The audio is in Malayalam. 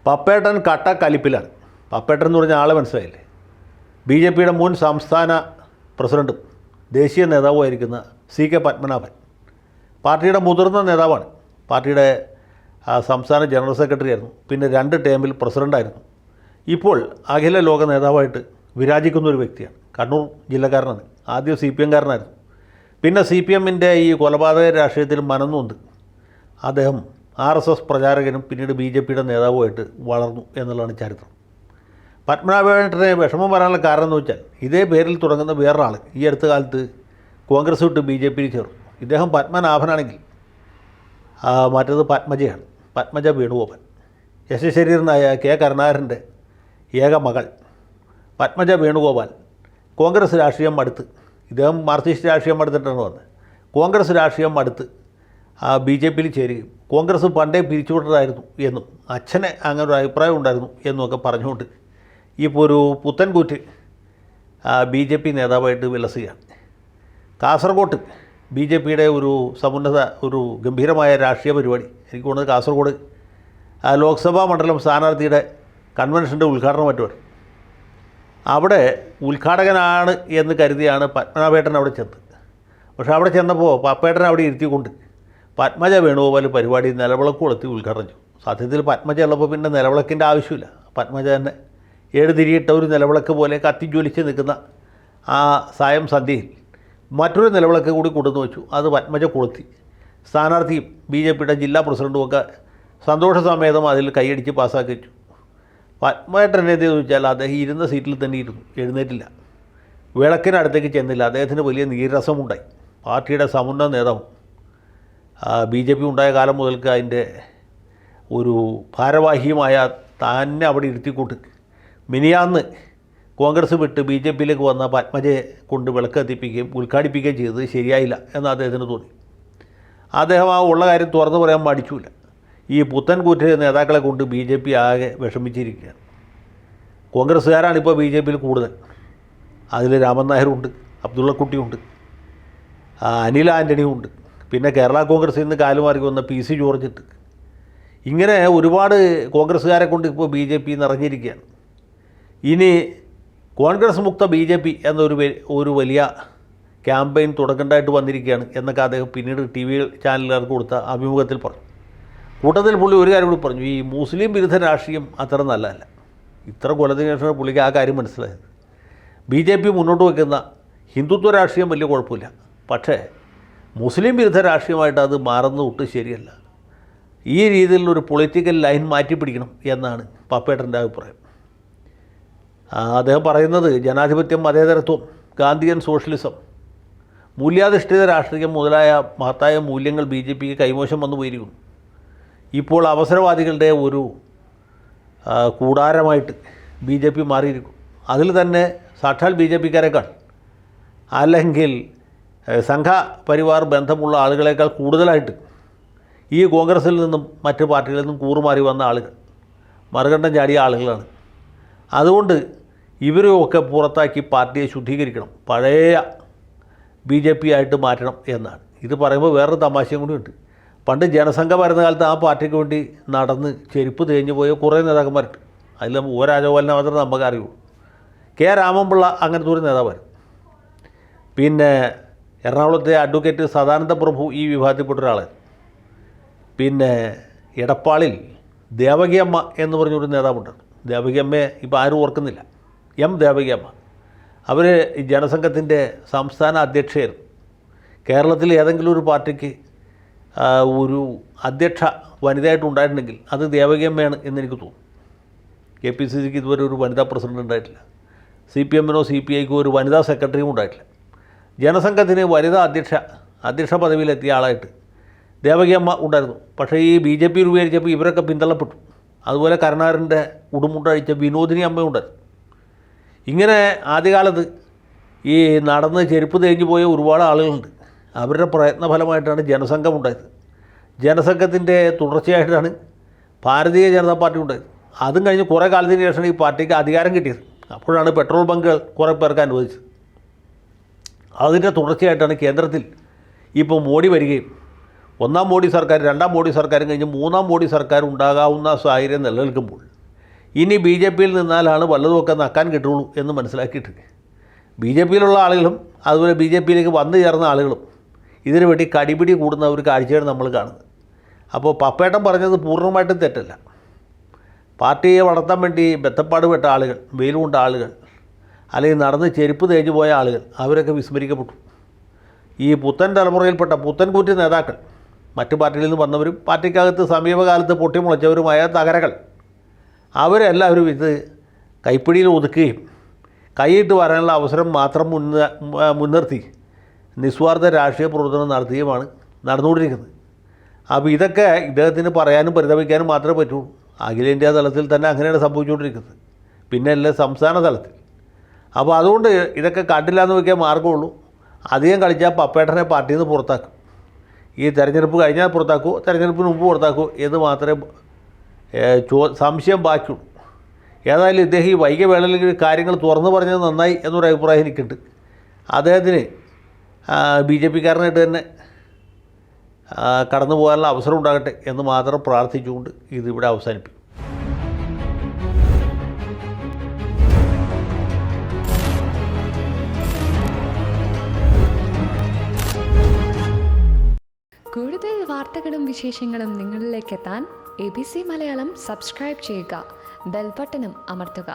പപ്പേട്ടൻ കട്ട കലിപ്പിലാണ്. പപ്പേട്ടൻ എന്ന് പറഞ്ഞ ആളെ മനസ്സിലായില്ലേ? ബി ജെ പിയുടെ മുൻ സംസ്ഥാന പ്രസിഡൻറ്റും ദേശീയ നേതാവുമായിരിക്കുന്ന സി കെ പത്മനാഭൻ പാർട്ടിയുടെ മുതിർന്ന നേതാവാണ്. പാർട്ടിയുടെ സംസ്ഥാന ജനറൽ സെക്രട്ടറി ആയിരുന്നു. പിന്നെ 2 ടേമിൽ പ്രസിഡൻ്റായിരുന്നു. ഇപ്പോൾ അഖില ലോക നേതാവായിട്ട് വിരാജിക്കുന്ന ഒരു വ്യക്തിയാണ്. കണ്ണൂർ ജില്ലക്കാരനാണ്. ആദ്യം CPM കാരനായിരുന്നു. പിന്നെ CPMൻ്റെ ഈ കൊലപാതക രാഷ്ട്രീയത്തിൽ മനന്നുണ്ട് അദ്ദേഹം RSS പ്രചാരകനും പിന്നീട് BJPയുടെ നേതാവുമായിട്ട് വളർന്നു എന്നുള്ളതാണ് ചരിത്രം. പത്മനാഭേട്ടനെ വിഷമം വരാനുള്ള കാരണം എന്ന് വെച്ചാൽ ഇതേ പേരിൽ തുടങ്ങുന്ന വേറൊരാൾ ഈ അടുത്ത കാലത്ത് കോൺഗ്രസ് വിട്ട് BJPയിൽ ചേർന്നു. ഇദ്ദേഹം പത്മനാഭനാണെങ്കിൽ മറ്റേത് പത്മജയാണ്. പത്മജ വേണുഗോപാൽ. യശശരീരനായ K കരുണാകരൻ്റെ ഏക മകൾ പത്മജ വേണുഗോപാൽ കോൺഗ്രസ് രാഷ്ട്രീയം മടുത്ത്, ഇദ്ദേഹം മാർക്സിസ്റ്റ് രാഷ്ട്രീയം മടുത്തിട്ടാണ് വന്നത്, കോൺഗ്രസ് രാഷ്ട്രീയം മടുത്ത് BJPയിൽ ചേരുകയും കോൺഗ്രസ് പണ്ടേ പിരിച്ചുവിട്ടതായിരുന്നു എന്നും അച്ഛനെ അങ്ങനെ ഒരു അഭിപ്രായം ഉണ്ടായിരുന്നു എന്നുമൊക്കെ പറഞ്ഞുകൊണ്ട് ഇപ്പോൾ ഒരു പുത്തൻകൂറ്റ് BJP നേതാവായിട്ട് വിലസുകയാണ്. കാസർഗോട്ട് BJPയുടെ ഒരു സമുന്നത ഒരു ഗംഭീരമായ രാഷ്ട്രീയ പരിപാടി, എനിക്ക് തോന്നുന്നത് കാസർഗോഡ് ലോക്സഭാ മണ്ഡലം സ്ഥാനാർത്ഥിയുടെ കൺവെൻഷൻ്റെ ഉദ്ഘാടനം മറ്റുമാണ്. അവിടെ ഉദ്ഘാടകനാണ് എന്ന് കരുതിയാണ് പത്മനാഭേട്ടൻ അവിടെ ചെന്നത്. പക്ഷേ അവിടെ ചെന്നപ്പോൾ പപ്പേട്ടനെ അവിടെ ഇരുത്തിക്കൊണ്ട് പത്മജ വേണുഗോപാൽ പരിപാടി നിലവിളക്ക് കൊളുത്തി ഉദ്ഘാടനം ചെയ്തു. സത്യത്തിൽ പത്മജ ഉള്ളപ്പോൾ പിന്നെ നിലവിളക്കിൻ്റെ ആവശ്യമില്ല. പത്മജ തന്നെ 7 തിരിയിട്ട ഒരു നിലവിളക്ക് പോലെ കത്തിജ്വലിച്ച് നിൽക്കുന്ന ആ സായം സന്ധ്യയിൽ മറ്റൊരു നിലവിളക്ക് കൂടി കൊണ്ടുവന്ന് വെച്ചു. അത് പത്മജ കൊളുത്തി. സ്ഥാനാർത്ഥിയും BJPയുടെ ജില്ലാ പ്രസിഡൻറ്റും ഒക്കെ സന്തോഷസമേതം അതിൽ കൈയടിച്ച് പാസ്സാക്കി വെച്ചു. പത്മേട്ടൻ എന്തെന്ന് ചോദിച്ചാൽ അദ്ദേഹം ഇരുന്ന സീറ്റിൽ തന്നെ ഇരുന്നു, എഴുന്നേറ്റില്ല, വിളക്കിനടുത്തേക്ക് ചെന്നില്ല. അദ്ദേഹത്തിന് വലിയ നീരസമുണ്ടായി. പാർട്ടിയുടെ സമുന്നത നേതാവും BJP ഉണ്ടായ കാലം മുതൽക്ക് അതിൻ്റെ ഒരു ഭാരവാഹിയുമായ തന്നെ അവിടെ ഇരുത്തിക്കൂട്ട് മിനിയാന്ന് കോൺഗ്രസ് വിട്ട് BJPയിലേക്ക് വന്ന പത്മജയെ കൊണ്ട് വിളക്ക് കത്തിപ്പിക്കുകയും ഉദ്ഘാടിപ്പിക്കുകയും ചെയ്തത് ശരിയായില്ല എന്ന് അദ്ദേഹത്തിന് തോന്നി. അദ്ദേഹം ആ ഉള്ള കാര്യം തുറന്നു പറയാൻ മടിച്ചില്ല. ഈ പുത്തൻകൂറ്റ് നേതാക്കളെ കൊണ്ട് BJP ആകെ വിഷമിച്ചിരിക്കുകയാണ്. കോൺഗ്രസ്സുകാരാണ് ഇപ്പോൾ BJPയിൽ കൂടുതൽ. അതിൽ രാമൻ നായരുണ്ട്, അബ്ദുള്ളക്കുട്ടിയുണ്ട്, അനിൽ ആൻ്റണിയുണ്ട്, പിന്നെ കേരള കോൺഗ്രസിൽ നിന്ന് കാലുമാറി വന്ന PC ജോർജ് ഉണ്ട്. ഇങ്ങനെ ഒരുപാട് കോൺഗ്രസ്സുകാരെ കൊണ്ട് ഇപ്പോൾ BJP നിറഞ്ഞിരിക്കുകയാണ്. ഇനി കോൺഗ്രസ് മുക്ത BJP എന്നൊരു വലിയ ക്യാമ്പയിൻ തുടങ്ങേണ്ടതായിട്ട് വന്നിരിക്കുകയാണ് എന്നൊക്കെ അദ്ദേഹം പിന്നീട് TV ചാനലുകാർക്ക് കൊടുത്ത അഭിമുഖത്തിൽ പറഞ്ഞു. കൂട്ടത്തിൽ പുള്ളി ഒരു കാര്യം കൂടി പറഞ്ഞു, ഈ മുസ്ലിം വിരുദ്ധ രാഷ്ട്രീയം അത്ര നല്ലതല്ല. ഇത്ര കൊല്ലത്തിന് ശേഷം പുള്ളിക്ക് ആ കാര്യം മനസ്സിലായത്. BJP മുന്നോട്ട് വയ്ക്കുന്ന ഹിന്ദുത്വ രാഷ്ട്രീയം വലിയ കുഴപ്പമില്ല, പക്ഷേ മുസ്ലിം വിരുദ്ധ രാഷ്ട്രീയമായിട്ട് അത് മാറുന്ന ഒട്ടും ശരിയല്ല. ഈ രീതിയിലുള്ളൊരു പൊളിറ്റിക്കൽ ലൈൻ മാറ്റിപ്പിടിക്കണം എന്നാണ് പപ്പേട്ടൻ്റെ അഭിപ്രായം. അദ്ദേഹം പറയുന്നത് ജനാധിപത്യം, മതേതരത്വം, ഗാന്ധിയൻ സോഷ്യലിസം, മൂല്യാധിഷ്ഠിത രാഷ്ട്രീയം മുതലായ മഹത്തായ മൂല്യങ്ങൾ BJPക്ക് കൈമോശം വന്നു പോയിരിക്കുന്നു. ഇപ്പോൾ അവസരവാദികളുടെ ഒരു കൂടാരമായിട്ട് BJP മാറിയിരിക്കും. അതിൽ തന്നെ സാക്ഷാൽ BJPക്കാരേക്കാൾ അല്ലെങ്കിൽ സംഘപരിവാർ ബന്ധമുള്ള ആളുകളേക്കാൾ കൂടുതലായിട്ട് ഈ കോൺഗ്രസിൽ നിന്നും മറ്റ് പാർട്ടികളിൽ നിന്നും കൂറുമാറി വന്ന ആളുകൾ, മറുകണ്ഠം ചാടിയ ആളുകളാണ്. അതുകൊണ്ട് ഇവരെയൊക്കെ പുറത്താക്കി പാർട്ടിയെ ശുദ്ധീകരിക്കണം, പഴയ BJP ആയിട്ട് മാറ്റണം എന്നാണ്. ഇത് പറയുമ്പോൾ വേറൊരു തമാശയും കൂടി ഉണ്ട്. പണ്ട് ജനസംഘ വരുന്ന കാലത്ത് ആ പാർട്ടിക്ക് വേണ്ടി നടന്ന് ചെരുപ്പ് തേഞ്ഞു പോയ കുറേ നേതാക്കന്മാരുണ്ട്. അതിൽ O രാജഗോപാലിനെ മാത്രമേ നമുക്ക് അറിയുള്ളൂ. K രാമൻപിള്ള അങ്ങനത്തെ ഒരു നേതാവായിരുന്നു. പിന്നെ എറണാകുളത്തെ അഡ്വക്കേറ്റ് സദാനന്ദ പ്രഭു ഈ വിഭാഗത്തിൽപ്പെട്ട ഒരാളായിരുന്നു. പിന്നെ എടപ്പാളിൽ ദേവകിയമ്മ എന്ന് പറഞ്ഞൊരു നേതാവുണ്ടായിരുന്നു. ദേവകിയമ്മയെ ഇപ്പോൾ ആരും ഓർക്കുന്നില്ല. ദേവകിയമ്മ അവർ ജനസംഘത്തിൻ്റെ സംസ്ഥാന അധ്യക്ഷയായിരുന്നു. കേരളത്തിൽ ഏതെങ്കിലും ഒരു പാർട്ടിക്ക് ഒരു അധ്യക്ഷ വനിതയായിട്ട് ഉണ്ടായിട്ടുണ്ടെങ്കിൽ അത് ദേവകിയമ്മയാണ് എന്നെനിക്ക് തോന്നുന്നു. KPCCക്ക് ഇതുവരെ ഒരു വനിതാ പ്രസിഡന്റ് ഉണ്ടായിട്ടില്ല. CPMനോ CPIക്കോ ഒരു വനിതാ സെക്രട്ടറിയും ഉണ്ടായിട്ടില്ല. ജനസംഘത്തിന് വനിതാ അധ്യക്ഷ പദവിയിലെത്തിയ ആളായിട്ട് ദേവകിയമ്മ ഉണ്ടായിരുന്നു. പക്ഷേ ഈ BJP രൂപീകരിച്ചപ്പോൾ ഇവരൊക്കെ പിന്തള്ളപ്പെട്ടു. അതുപോലെ കരുണാകരൻ്റെ ഉടുമുണ്ടഴിച്ച വിനോദിനി അമ്മയുണ്ടായിരുന്നു. ഇങ്ങനെ ആദ്യകാലത്ത് ഈ നടന്ന് ചെരുപ്പ് തേഞ്ഞു പോയ ഒരുപാട് ആളുകളുണ്ട്. അവരുടെ പ്രയത്നഫലമായിട്ടാണ് ജനസംഘം ഉണ്ടായത്. ജനസംഘത്തിൻ്റെ തുടർച്ചയായിട്ടാണ് ഭാരതീയ ജനതാ പാർട്ടി ഉണ്ടായത്. അതും കഴിഞ്ഞ് കുറേ കാലത്തിന് ശേഷമാണ് ഈ പാർട്ടിക്ക് അധികാരം കിട്ടിയത്. അപ്പോഴാണ് പെട്രോൾ ബങ്കുകൾ കുറേ പേർക്ക് അനുവദിച്ചത്. അതിൻ്റെ തുടർച്ചയായിട്ടാണ് കേന്ദ്രത്തിൽ ഇപ്പോൾ മോഡി വരികയും 1ാം മോഡി സർക്കാർ 2ാം മോഡി സർക്കാരും കഴിഞ്ഞ് 3ാം മോഡി സർക്കാർ ഉണ്ടാകാവുന്ന സാഹചര്യം നിലനിൽക്കുമ്പോൾ ഇനി ബി ജെ പിയിൽ നിന്നാലാണ് വല്ലതുമൊക്കെ നക്കാൻ കിട്ടുള്ളൂ എന്ന് മനസ്സിലാക്കിയിട്ട് ബി ജെ പിയിലുള്ള ആളുകളും അതുപോലെ ബി ജെ പിയിലേക്ക് വന്നു ചേർന്ന ആളുകളും ഇതിനു വേണ്ടി കടിപിടി കൂടുന്ന ഒരു കാഴ്ചയാണ് നമ്മൾ കാണുന്നത്. അപ്പോൾ പപ്പേട്ടൻ പറഞ്ഞത് പൂർണ്ണമായിട്ടും തെറ്റല്ല. പാർട്ടിയെ വളർത്താൻ വേണ്ടി ബന്ധപ്പാട് പെട്ട ആളുകൾ, വെയിൽ കൊണ്ട ആളുകൾ, അല്ലെങ്കിൽ നടന്ന് ചെരുപ്പ് തേഞ്ഞു പോയ ആളുകൾ, അവരൊക്കെ വിസ്മരിക്കപ്പെട്ടു. ഈ പുത്തൻ തലമുറയിൽപ്പെട്ട പുത്തൻകൂറ്റി നേതാക്കൾ, മറ്റു പാർട്ടികളിൽ നിന്ന് വന്നവരും പാർട്ടിക്കകത്ത് സമീപകാലത്ത് പൊട്ടിമുളച്ചവരുമായ തകരകൾ, അവരെല്ലാവരും ഇത് കൈപ്പിടിയിൽ ഒതുക്കുകയും കൈയിട്ട് വരാനുള്ള അവസരം മാത്രം മുൻനിർത്തി നിസ്വാർത്ഥ രാഷ്ട്രീയ പ്രവർത്തനം നടത്തുകയുമാണ് നടന്നുകൊണ്ടിരിക്കുന്നത്. അപ്പോൾ ഇതൊക്കെ ഇദ്ദേഹത്തിന് പറയാനും പരിതപിക്കാനും മാത്രമേ പറ്റുള്ളൂ. അഖിലേന്ത്യാ തലത്തിൽ തന്നെ അങ്ങനെയാണ് സംഭവിച്ചുകൊണ്ടിരിക്കുന്നത്, പിന്നെ അല്ല സംസ്ഥാന തലത്തിൽ. അപ്പോൾ അതുകൊണ്ട് ഇതൊക്കെ കണ്ടില്ല എന്ന് വയ്ക്കാൻ മാർഗ്ഗമുള്ളൂ. അധികം കളിച്ചാൽ പപ്പേട്ടനെ പാർട്ടിയിൽ നിന്ന് പുറത്താക്കും. ഈ തെരഞ്ഞെടുപ്പ് കഴിഞ്ഞാൽ പുറത്താക്കൂ, തെരഞ്ഞെടുപ്പിന് മുമ്പ് പുറത്താക്കൂ എന്ന് മാത്രമേ സംശയം ബാക്കിയുള്ളൂ. ഏതായാലും ഇദ്ദേഹം ഈ വൈകിയ വേളയിൽ കാര്യങ്ങൾ തുറന്നു പറഞ്ഞത് നന്നായി എന്നൊരു അഭിപ്രായം എനിക്കുണ്ട്. അദ്ദേഹത്തിന് ബി ജെ പിക്കാരനായിട്ട് തന്നെ കടന്നു പോകാനുള്ള അവസരം ഉണ്ടാകട്ടെ എന്ന് മാത്രം പ്രാർത്ഥിച്ചുകൊണ്ട് ഇതിവിടെ അവസാനിപ്പിക്കും. കൂടുതൽ വാർത്തകളും വിശേഷങ്ങളും നിങ്ങളിലേക്ക് എത്താൻ ABC മലയാളം സബ്സ്ക്രൈബ് ചെയ്യുക, ബെൽ ബട്ടണും അമർത്തുക.